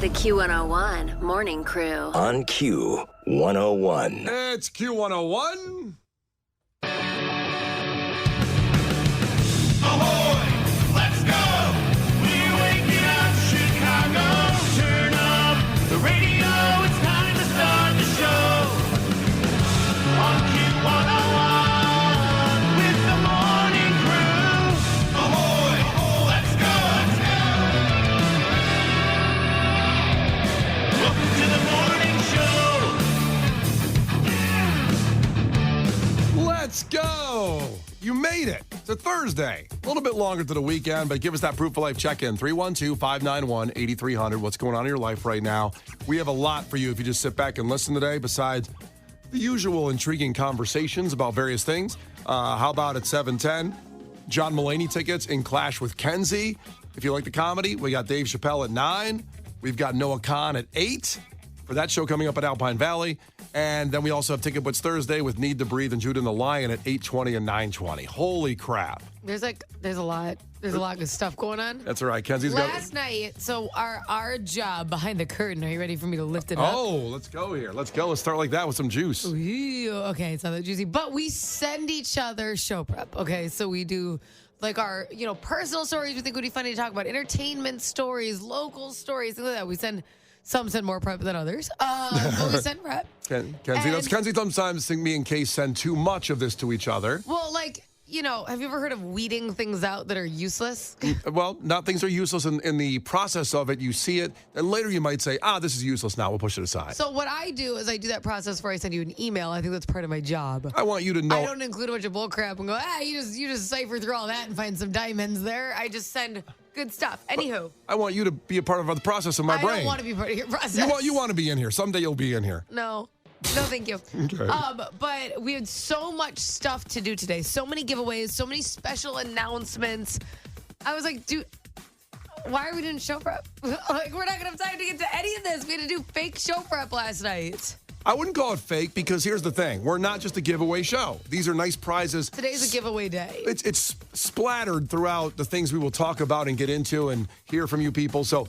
The Q101 Morning Crew. On Q101. It's Q101. Ahoy! Let's go! We're waking up Chicago. Turn up the radio. It's time to start the show. On Q101 with the Morning Crew. Ahoy! Let's go! Welcome to the morning show. Let's go. You made it. It's a Thursday. A little bit longer to the weekend, but give us that proof of life check-in. 312-591-8300. What's going on in your life right now? We have a lot for you if you just sit back and listen today, besides the usual intriguing conversations about various things. How about at 7:10? John Mulaney tickets in Clash with Kenzie. If you like the comedy, we got Dave Chappelle at 9. We've got Noah Khan at 8 for that show coming up at Alpine Valley. And then we also have Ticket Blitz Thursday with Need to Breathe and Judah and the Lion at 8:20 and 9:20. Holy crap. There's a lot of good stuff going on. That's all right. Kenzie's got... Last night, so our job behind the curtain, are you ready for me to lift it up? Oh, let's go here. Let's go. Let's start like that with some juice. Ooh, okay, it's not that juicy. But we send each other show prep, okay? So we do like our, personal stories we think would be funny to talk about, entertainment stories, local stories, things like that. Some send more prep than others, but we send prep. Kenzie sometimes think me and Case send too much of this to each other. Well, have you ever heard of weeding things out that are useless? Well, not things are useless in the process of it. You see it, and later you might say, this is useless now. We'll push it aside. So what I do is I do that process where I send you an email. I think that's part of my job. I want you to know. I don't include a bunch of bull crap and go, you just cipher through all that and find some diamonds there. I just send good stuff. Anywho. I want you to be a part of the process of my brain. I don't want to be part of your process. You want to be in here. Someday you'll be in here. No, thank you. Okay. But we had so much stuff to do today. So many giveaways, so many special announcements. I was like, dude, why are we doing show prep? We're not going to have time to get to any of this. We had to do fake show prep last night. I wouldn't call it fake because here's the thing. We're not just a giveaway show. These are nice prizes. Today's a giveaway day. It's splattered throughout the things we will talk about and get into and hear from you people. So,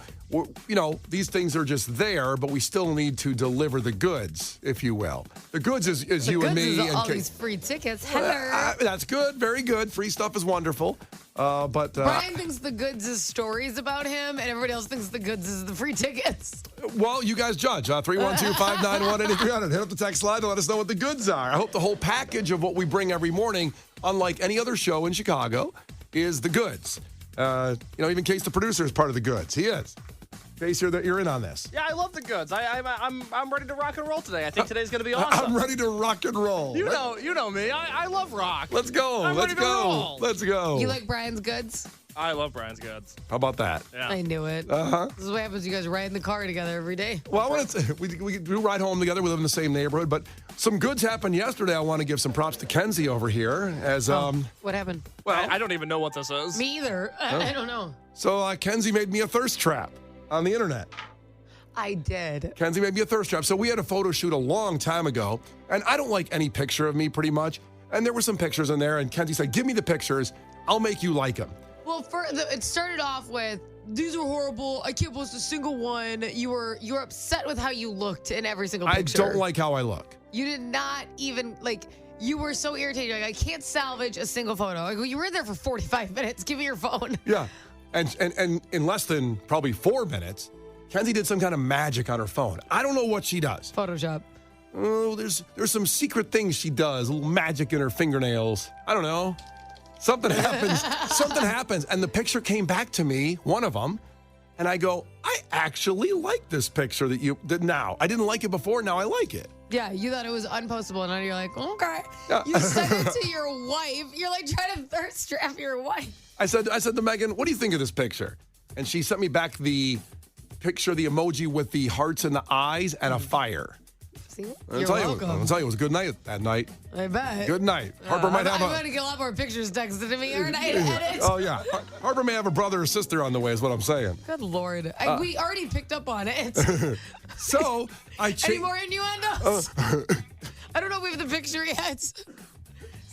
these things are just there, but we still need to deliver the goods, if you will. The goods is you and me. Is all these free tickets. Hello. That's good. Very good. Free stuff is wonderful. But Brian thinks the goods is stories about him, and everybody else thinks the goods is the free tickets. Well, you guys judge. 312-591-8300. Hit up the text line to let us know what the goods are. I hope the whole package of what we bring every morning, unlike any other show in Chicago, is the goods. Even Case, the producer, is part of the goods. He is. Case, you're in on this. Yeah, I love the goods. I'm ready to rock and roll today. I think today's going to be awesome. I'm ready to rock and roll. You know me. I love rock. Let's go. Let's go. Let's go. You like Brian's goods? I love Brian's goods. How about that? Yeah. I knew it. This is what happens. You guys ride in the car together every day. Well, we do ride home together. We live in the same neighborhood, but some goods happened yesterday. I want to give some props to Kenzie over here. What happened? Well, I don't even know what this is. Me either. I don't know. So Kenzie made me a thirst trap on the internet. I did. Kenzie made me a thirst trap. So we had a photo shoot a long time ago, and I don't like any picture of me pretty much. And there were some pictures in there, and Kenzie said, give me the pictures. I'll make you like them. Well, it started off with, these are horrible. I can't post a single one. You were upset with how you looked in every single picture. I don't like how I look. You did not even, you were so irritated. Like, I can't salvage a single photo. Like, you were there for 45 minutes. Give me your phone. Yeah. And in less than probably 4 minutes, Kenzie did some kind of magic on her phone. I don't know what she does. Photoshop. Oh, there's some secret things she does. A little magic in her fingernails. I don't know. Something happens. And the picture came back to me, one of them, and I go, I actually like this picture that you did now. I didn't like it before. Now I like it. Yeah, you thought it was unpostable, and now you're like, okay. Yeah. You sent it to your wife. You're like trying to thirst trap your wife. I said to Megan, what do you think of this picture? And she sent me back the picture, the emoji with the hearts and the eyes and a fire. See? I'll You're welcome. I'll tell you, it was a good night that night. I bet. Good night. Harper might have I'm going to get a lot more pictures texted to me, aren't I, to edit? Oh, yeah. Harper may have a brother or sister on the way is what I'm saying. Good Lord. We already picked up on it. So, I Any more innuendos? I don't know if we have the picture yet.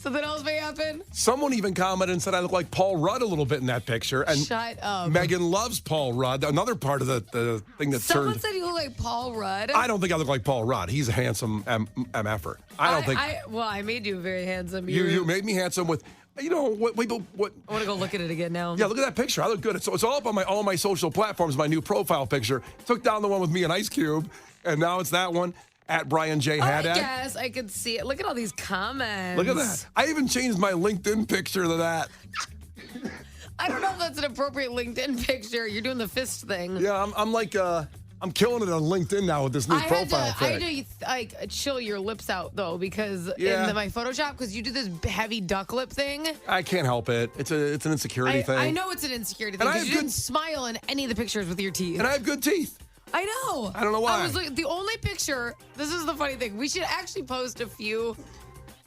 Something else may happen. Someone even commented and said I look like Paul Rudd a little bit in that picture. And Shut up. Megan loves Paul Rudd. Another part of the thing that Someone turned. said you look like Paul Rudd. I don't think I look like Paul Rudd. He's a handsome MFer. I don't think. Well, I made you very handsome. You made me handsome with. You know what? What? I want to go look at it again now. Yeah, look at that picture. I look good. It's all up on all my social platforms. My new profile picture. Took down the one with me and Ice Cube, and now it's that one at Brian J. Haddad. I guess I could see it. Look at all these comments. Look at that. I even changed my LinkedIn picture to that. I don't know if that's an appropriate LinkedIn picture. You're doing the fist thing. Yeah, I'm like I'm killing it on LinkedIn now with this new profile I pic. had to like chill your lips out though because Yeah. in my Photoshop because you do this heavy duck lip thing. I can't help it. It's an insecurity thing. I know it's an insecurity thing And I because have you didn't smile in any of the pictures with your teeth. And I have good teeth. I know. I don't know why. I was like, the only picture. This is the funny thing. We should actually post a few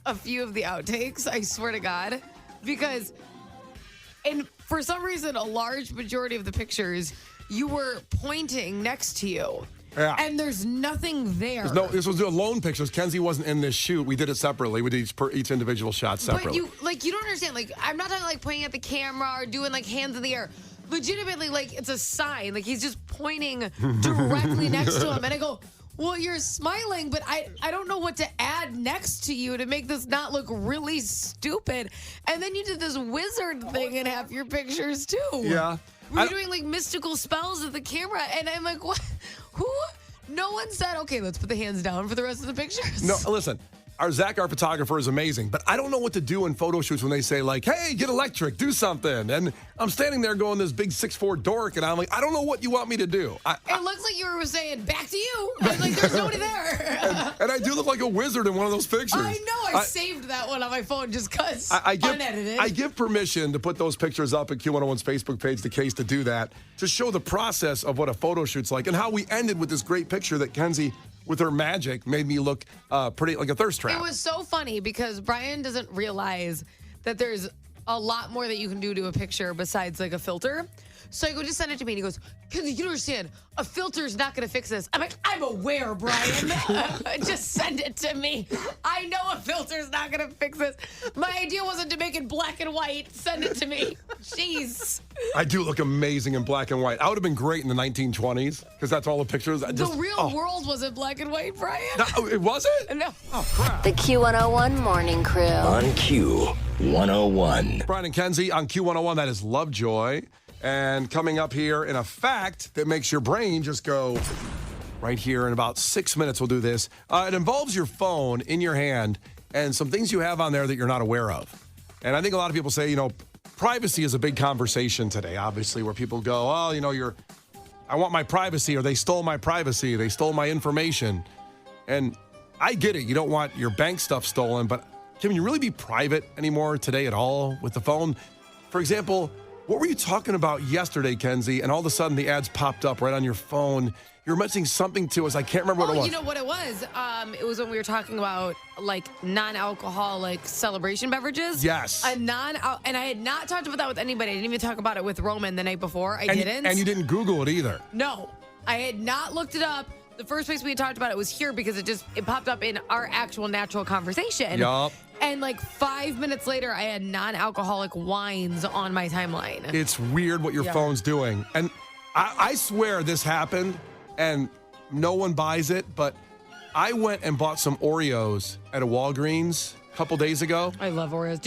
of the outtakes. I swear to God, because, and for some reason, a large majority of the pictures you were pointing next to you. Yeah. And there's nothing there. This was alone pictures. Kenzie wasn't in this shoot. We did it separately. We did each individual shot separately. But you don't understand. Like, I'm not talking like pointing at the camera or doing like hands in the air. Legitimately, like it's a sign. Like he's just pointing directly next to him, and I go, "Well, you're smiling, but I don't know what to add next to you to make this not look really stupid." And then you did this wizard thing in half your pictures too. Yeah. We're doing like mystical spells at the camera, and I'm like, "What? Who?" No one said, "Okay, let's put the hands down for the rest of the pictures." No, listen. Our photographer, is amazing, but I don't know what to do in photo shoots when they say like, "Hey, get electric, do something," and I'm standing there going this big 6'4" dork, and I'm like, I don't know what you want me to do. It looks like you were saying, "Back to you." I was like, "There's nobody there." And I do look like a wizard in one of those pictures. I know. I saved that one on my phone just because unedited. I give permission to put those pictures up at Q101's Facebook page, the case to do that, to show the process of what a photo shoot's like and how we ended with this great picture that Kenzie, with her magic, made me look pretty like a thirst trap. It was so funny because Brian doesn't realize that there's a lot more that you can do to a picture besides like a filter. So I go, just send it to me. And he goes, Kenzie, you don't understand. A filter's not going to fix this. I'm like, I'm aware, Brian. Just send it to me. I know a filter's not going to fix this. My idea wasn't to make it black and white. Send it to me. Jeez. I do look amazing in black and white. I would have been great in the 1920s because that's all the pictures. The real world wasn't black and white, Brian. No, it wasn't? No. Oh, crap. The Q101 Morning Crew. On Q101. Brian and Kenzie on Q101. That is Lovejoy. And coming up here in a fact that makes your brain just go right here in about 6 minutes, we'll do this. It involves your phone in your hand and some things you have on there that you're not aware of. And I think a lot of people say, privacy is a big conversation today, obviously, where people go, oh, I want my privacy, or they stole my privacy, they stole my information. And I get it. You don't want your bank stuff stolen, but can you really be private anymore today at all with the phone? For example, what were you talking about yesterday, Kenzie? And all of a sudden the ads popped up right on your phone. You were mentioning something to us. I can't remember what it was. You know what it was? It was when we were talking about like non-alcoholic celebration beverages. Yes. And I had not talked about that with anybody. I didn't even talk about it with Roman the night before. I didn't. And you didn't Google it either. No, I had not looked it up. The first place we had talked about it was here because it popped up in our actual natural conversation. Yup. And like 5 minutes later, I had non-alcoholic wines on my timeline. It's weird what your phone's doing. And I swear this happened and no one buys it, but I went and bought some Oreos at a Walgreens a couple days ago. I love Oreos.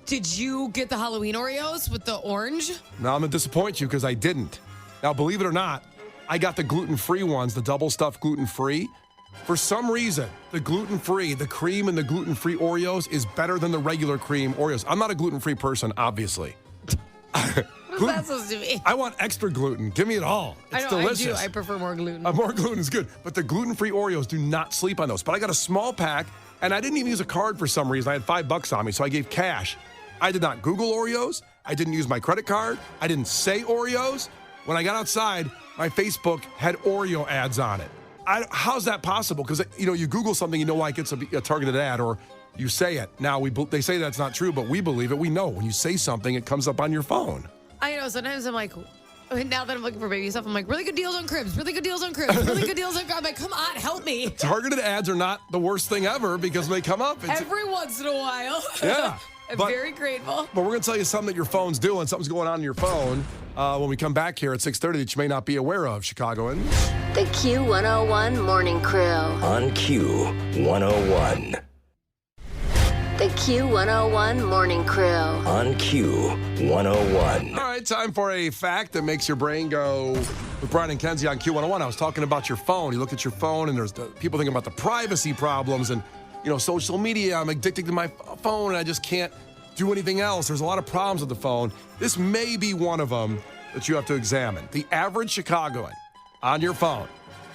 Did you get the Halloween Oreos with the orange? Now I'm going to disappoint you because I didn't. Now, believe it or not, I got the gluten-free ones, the double stuffed gluten-free. For some reason, the gluten-free, the cream in the gluten-free Oreos is better than the regular cream Oreos. I'm not a gluten-free person, obviously. What's that supposed to be? I want extra gluten. Give me it all. It's delicious. I do. I prefer more gluten. More gluten is good. But the gluten-free Oreos, do not sleep on those. But I got a small pack, and I didn't even use a card for some reason. I had $5 on me, so I gave cash. I did not Google Oreos. I didn't use my credit card. I didn't say Oreos. When I got outside, my Facebook had Oreo ads on it. How's that possible? Because, you Google something, why it gets a targeted ad, or you say it. Now, they say that's not true, but we believe it. We know when you say something, it comes up on your phone. I know. Sometimes I'm like, now that I'm looking for baby stuff, I'm like, really good deals on cribs, really good deals on cribs, really good deals on cribs. I'm like, come on, help me. Targeted ads are not the worst thing ever because when they come up. Every once in a while. Yeah. I'm very grateful. But we're going to tell you something that your phone's doing. Something's going on in your phone when we come back here at 6:30 that you may not be aware of, Chicagoans. The Q101 Morning Crew. On Q101. The Q101 Morning Crew. On Q101. All right, time for a fact that makes your brain go with Brian and Kenzie on Q101. I was talking about your phone. You look at your phone, and there's people thinking about the privacy problems and, social media. I'm addicted to my phone, and I just can't do anything else. There's a lot of problems with the phone. This may be one of them that you have to examine. The average Chicagoan on your phone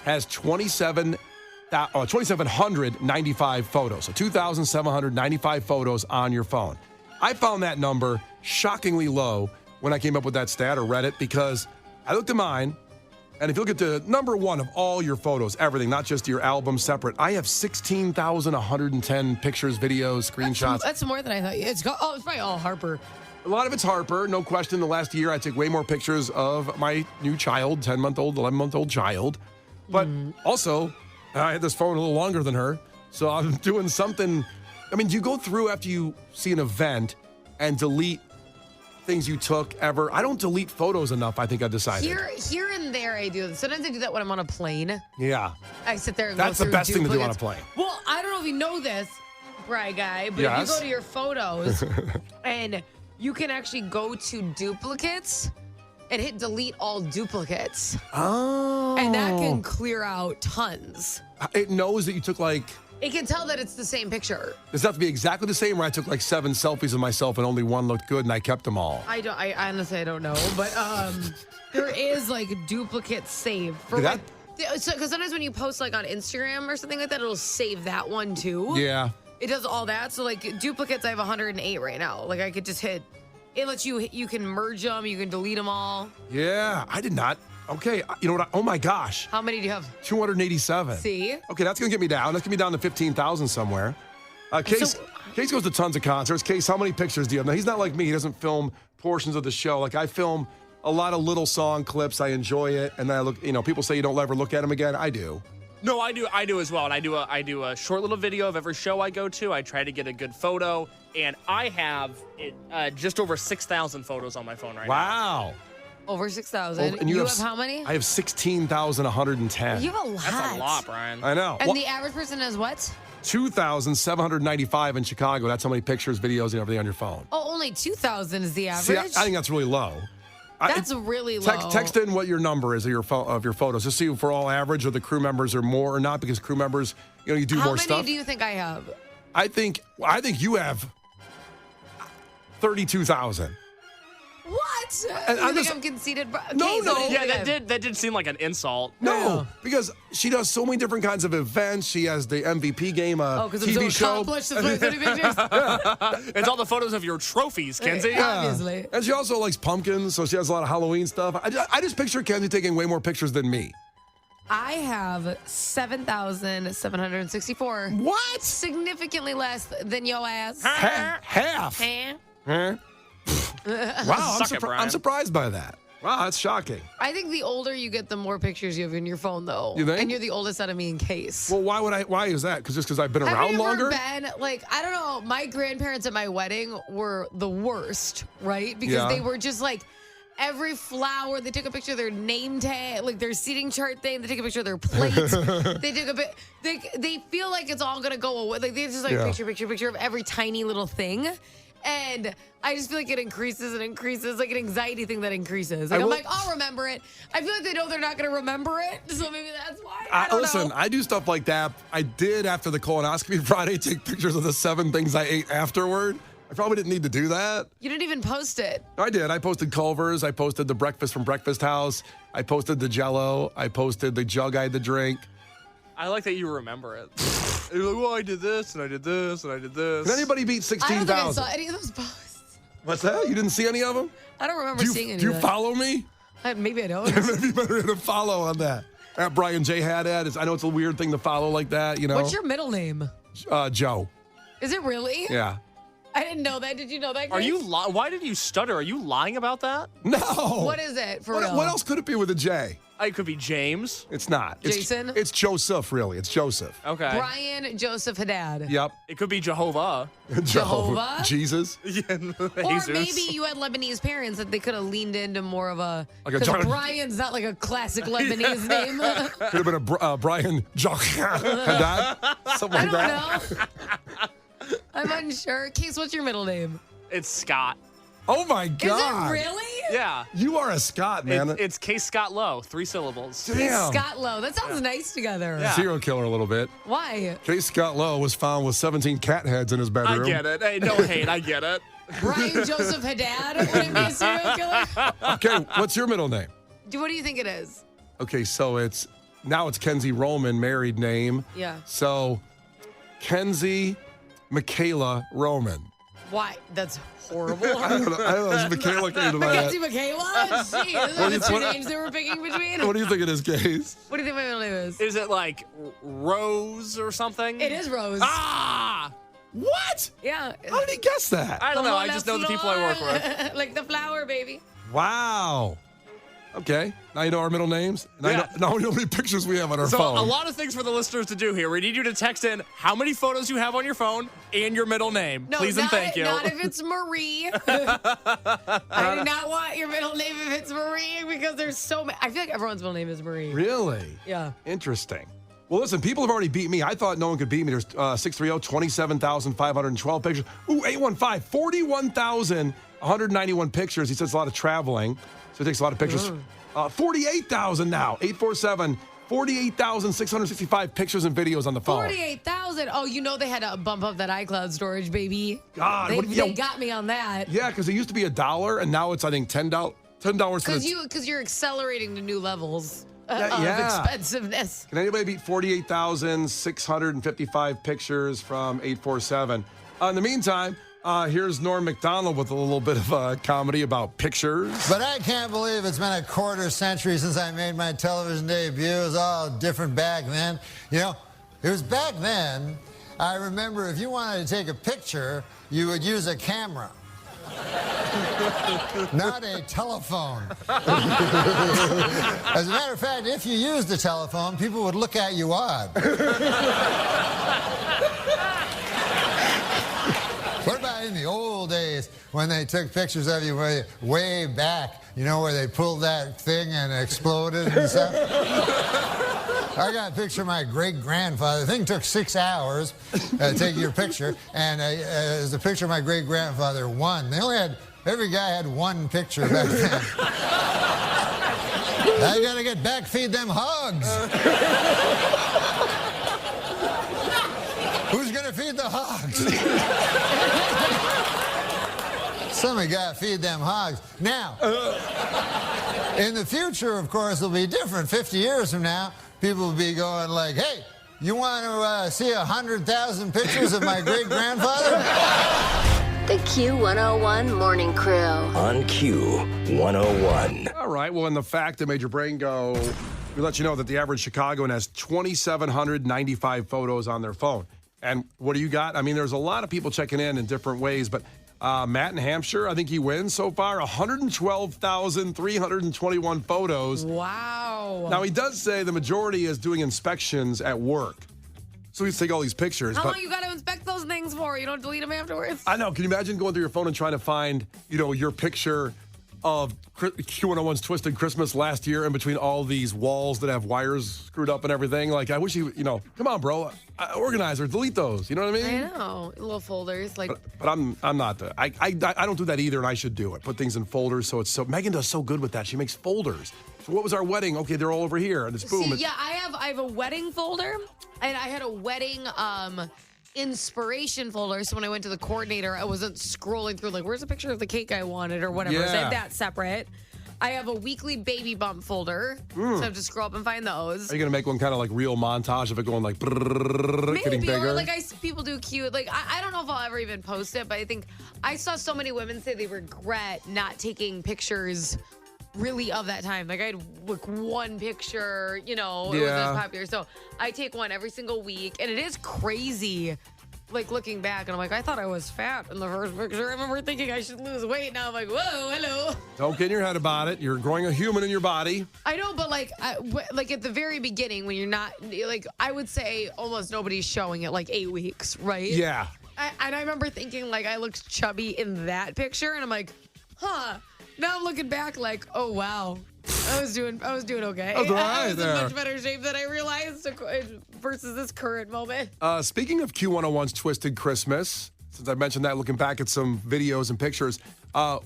has 2,795 photos. So 2,795 photos on your phone. I found that number shockingly low when I came up with that stat or read it because I looked at mine, and if you look at the number one of all your photos, everything, not just your album separate, I have 16,110 pictures, videos, screenshots. That's more than I thought. It's probably all Harper. A lot of it's Harper, no question. The last year, I took way more pictures of my new child, 10-month-old, 11-month-old child. But also, I had this phone a little longer than her, so I'm doing something. I mean, do you go through after you see an event and delete things you took ever? I don't delete photos enough, I think I decided. Here and there I do. Sometimes I do that when I'm on a plane. Yeah. I sit there and That's go the through best thing to do on a duplicates. plane. Well, I don't know if you know this, Bri guy, but if Yes. you go to your photos and you can actually go to duplicates and hit delete all duplicates. Oh. And that can clear out tons. It knows that you took It can tell that it's the same picture. does it have to be exactly the same where I took 7 selfies of myself and only one looked good and I kept them all? I honestly I don't know, but there is duplicate save for That- because sometimes when you post on Instagram or something like that, it'll save that one too. Yeah. It does all that. So duplicates, I have 108 right now. I could just hit. It lets you can merge them, you can delete them all. Yeah, I did not. Okay, you know what? Oh my gosh. How many do you have? 287. See? Okay, that's going to get me down. That's going to be down to 15,000 somewhere. Case goes to tons of concerts. Case, how many pictures do you have? Now, he's not like me. He doesn't film portions of the show. I film a lot of little song clips. I enjoy it. And then I look, people say you don't ever look at them again. I do. No, I do as well. And I do a short little video of every show I go to. I try to get a good photo, and I have just over 6,000 photos on my phone right now. Wow. Over 6,000. And you have how many? I have 16,110. You have a lot. That's a lot, Brian. I know. And the average person has what? 2,795 in Chicago. That's how many pictures, videos, and everything on your phone. Oh, only 2,000 is the average. See, I think that's really low. That's really low. Text in what your number is of your photos. Just see if we're all average or the crew members are more or not, because crew members, you do more stuff. How many do you think I have? I think you have 32,000. What? And You I'm think just- I'm conceited? No. Yeah, that did seem like an insult. No, because she does so many different kinds of events. She has the MVP game, because I'm TV so show. accomplished. That's why so many pictures. It's all the photos of your trophies, Kenzie. Yeah. Obviously. And she also likes pumpkins, so she has a lot of Halloween stuff. I just picture Kenzie taking way more pictures than me. I have 7,764. What? Significantly less than yo ass. Half. Eh? Huh? Wow, Suck it, Brian. I'm surprised by that. Wow, that's shocking. I think the older you get, the more pictures you have in your phone, though. You think? And you're the oldest out of me in case. Well, why is that? Because I've been Have around you longer? ever been, I don't know, my grandparents at my wedding were the worst, right? Because Yeah. they were just every flower, they took a picture of their name tag, their seating chart thing, they take a picture of their plate. They took a bit, they feel like it's all gonna go away. They just Yeah. picture of every tiny little thing. And I just feel like it increases and increases, like an anxiety thing that increases. I'm like, I'll remember it. I feel like they know they're not going to remember it, so maybe that's why. I don't Listen, know. I do stuff like that. I did after the colonoscopy Friday take pictures of the 7 things I ate afterward. I probably didn't need to do that. You didn't even post it. I did. I posted Culver's. I posted the breakfast from Breakfast House. I posted the Jell-O. I posted the jug I had to drink. I like that you remember it. You're like, well, I did this, and I did this, and I did this. Did anybody beat I don't think I 16,000? saw any of those posts. What's that? You didn't see any of them? I don't remember seeing any Do you of that. follow me? Maybe I don't. Maybe you better hit a follow on that. At Brian J. Haddad. I know it's a weird thing to follow like that, What's your middle name? Joe. Is it really? Yeah. I didn't know that. Did you know that? Are Grace? you? Why did you stutter? Are you lying about that? No. What is it for real? What else could it be with a J? It could be James. It's not. Jason? It's Joseph, really. It's Joseph. Okay. Brian Joseph Haddad. Yep. It could be Jehovah. Jehovah? Jesus. Or maybe you had Lebanese parents that they could have leaned into more of a. Like a Because John- Brian's not like a classic Lebanese name. Could have been a Brian Haddad. Something I like don't that. know. I'm unsure. Case, what's your middle name? It's Scott. Oh my Is God. it really? Yeah. You are a Scott, man. It's Case Scott Lowe. 3 syllables. Damn. Scott Lowe. That sounds nice together. Yeah. Serial killer a little bit. Why? Case Scott Lowe was found with 17 cat heads in his I bedroom. get it. Hey, no hate. I get it. Brian Joseph Haddad wouldn't be a serial killer? Okay, what's your middle name? What do you think it is? Okay, so it's Kenzie Roman, married name. Yeah. So Kenzie Michaela Roman. Why? That's horrible. I don't know. It's Michaela came to my Mackenzie head. Michaela? Jeez, those are the two what- names they were picking between. What do you think it is, Case? What do you think my middle name is? Is it like Rose or something? It is Rose. Ah! What? Yeah. How did he guess that? I don't know. Come I on just that know the people I work floor. with. Like the flower, baby. Wow. Okay. Now you know our middle names. Now, Yeah. now we know how many pictures we have on our So phone. a lot of things for the listeners to do here. We need you to text in how many photos you have on your phone and your middle name. No, Please not, and thank you. Not if it's Marie. I do not want your middle name if it's Marie because there's so many. I feel like everyone's middle name is Marie. Really? Yeah. Interesting. Well, listen, people have already beat me. I thought no one could beat me. There's 630, 27,512 pictures. Ooh, 815, 41,191 pictures. He says a lot of traveling, so it takes a lot of pictures. 48,000 now. 847, 48,665 pictures and videos on the phone. 48,000. Oh, you know they had to bump up that iCloud storage, baby. God, They got me on that. Yeah, because it used to be $1, and now it's, I think, $10 for the... Because you're accelerating to new levels Yeah, of yeah. expensiveness. Can anybody beat 48,655 pictures from 847? In the meantime, here's Norm MacDonald with a little bit of comedy about pictures. But I can't believe it's been a quarter century since I made my television debut. It was all different back then. You know, it was back then. I remember if you wanted to take a picture, you would use a camera. Not a telephone. As a matter of fact, if you used a telephone, people would look at you odd. What about in the old days when they took pictures of you way back, you know, where they pulled that thing and exploded and stuff? I got a picture of my great-grandfather. The thing took 6 hours taking your picture, and it was a picture of my great-grandfather, one. They only had, every guy had one picture back then. I gotta get back, feed them hogs. Who's gonna feed the hogs? Somebody gotta feed them hogs. Now, in the future, of course, it'll be different. 50 years from now, people will be going like, hey, you want to see 100,000 pictures of my great-grandfather? The Q101 Morning Crew. On Q101. All right, well, and the fact that made your brain go, we let you know that the average Chicagoan has 2,795 photos on their phone. And what do you got? I mean, there's a lot of people checking in different ways, but Matt in Hampshire, I think he wins so far, 112,321 photos. Wow. Now, he does say the majority is doing inspections at work. So he's taking all these pictures. How but long you got to inspect those things for? You don't delete them afterwards? I know. Can you imagine going through your phone and trying to find, you know, your picture of Q101's Twisted Christmas last year in between all these walls that have wires screwed up and everything? Like, I wish you know, come on, bro. Organizer, delete those. You know what I mean? I know. Little folders. Like, But I'm not the. I don't do that either, and I should do it. Put things in folders so it's so. Megan does so good with that. She makes folders. So what was our wedding? Okay, they're all over here, and it's boom. see, yeah, I have a wedding folder, and I had a wedding inspiration folder. So when I went to the coordinator, I wasn't scrolling through like, where's a picture of the cake I wanted or whatever. So I Yeah. have that separate. I have a weekly baby bump folder, so I have to scroll up and find those. Are you gonna make one kind of like real montage of it going like brrrr, getting Maybe, bigger? or like people do cute. Like I don't know if I'll ever even post it, but I think I saw so many women say they regret not taking pictures really of that time. Like I had like one picture, you know, it Yeah. wasn't as popular. So I take one every single week, and it is crazy like looking back, and I'm like, I thought I was fat in the first picture. I remember thinking I should lose weight. Now I'm like, whoa, hello. Don't get in your head about it. You're growing a human in your body. I know, but like at the very beginning, when you're not, like, I would say almost nobody's showing it like 8 weeks, right? Yeah. And I remember thinking like I looked chubby in that picture, and I'm like, huh. Now I'm looking back like, oh wow, I was doing okay. That's right I was there. in much better shape than I realized versus this current moment. Speaking of Q101's Twisted Christmas, since I mentioned that, looking back at some videos and pictures,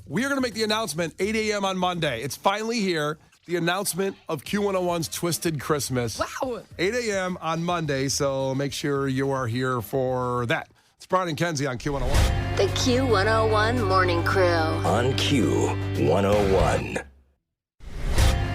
we are going to make the announcement 8 a.m. on Monday. It's finally here. The announcement of Q101's Twisted Christmas. Wow. 8 a.m. on Monday, so make sure you are here for that. It's Brian and Kenzie on Q101. The Q101 Morning Crew. On Q101.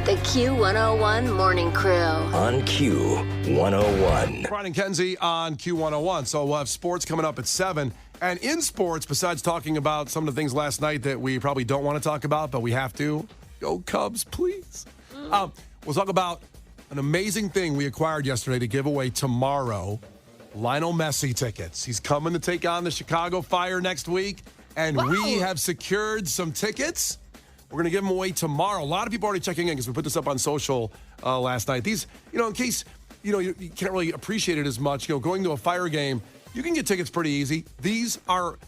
The Q101 Morning Crew. On Q101. Brian and Kenzie on Q101. So we'll have sports coming up at 7. And in sports, besides talking about some of the things last night that we probably don't want to talk about, but we have to, go Cubs, please. We'll talk about an amazing thing we acquired yesterday to give away tomorrow. Lionel Messi tickets. He's coming to take on the Chicago Fire next week, and we have secured some tickets. We're going to give them away tomorrow. A lot of people already checking in because we put this up on social last night. These, in case, you can't really appreciate it as much, going to a Fire game, you can get tickets pretty easy. These are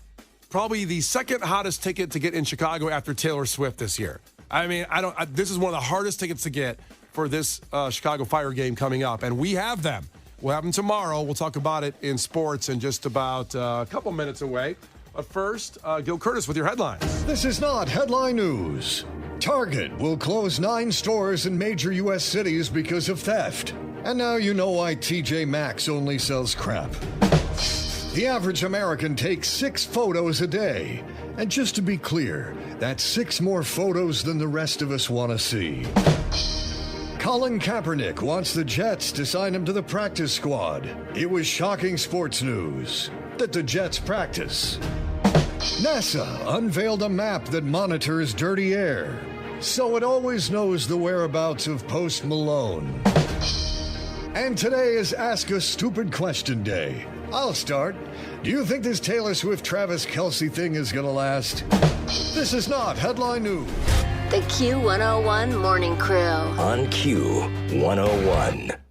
probably the second hottest ticket to get in Chicago after Taylor Swift this year. I mean, this is one of the hardest tickets to get for this Chicago Fire game coming up, and we have them. We'll have them tomorrow. We'll talk about it in sports in just about a couple minutes away. But first, Gil Curtis with your headlines. This is not headline news. Target will close 9 stores in major U.S. cities because of theft. And now you know why TJ Maxx only sells crap. The average American takes 6 photos a day. And just to be clear, that's 6 more photos than the rest of us want to see. Colin Kaepernick wants the Jets to sign him to the practice squad. It was shocking sports news that the Jets practice. NASA unveiled a map that monitors dirty air, so it always knows the whereabouts of Post Malone. And today is Ask a Stupid Question Day. I'll start. Do you think this Taylor Swift-Travis Kelce thing is going to last? This is not headline news. The Q101 Morning Crew. On Q101.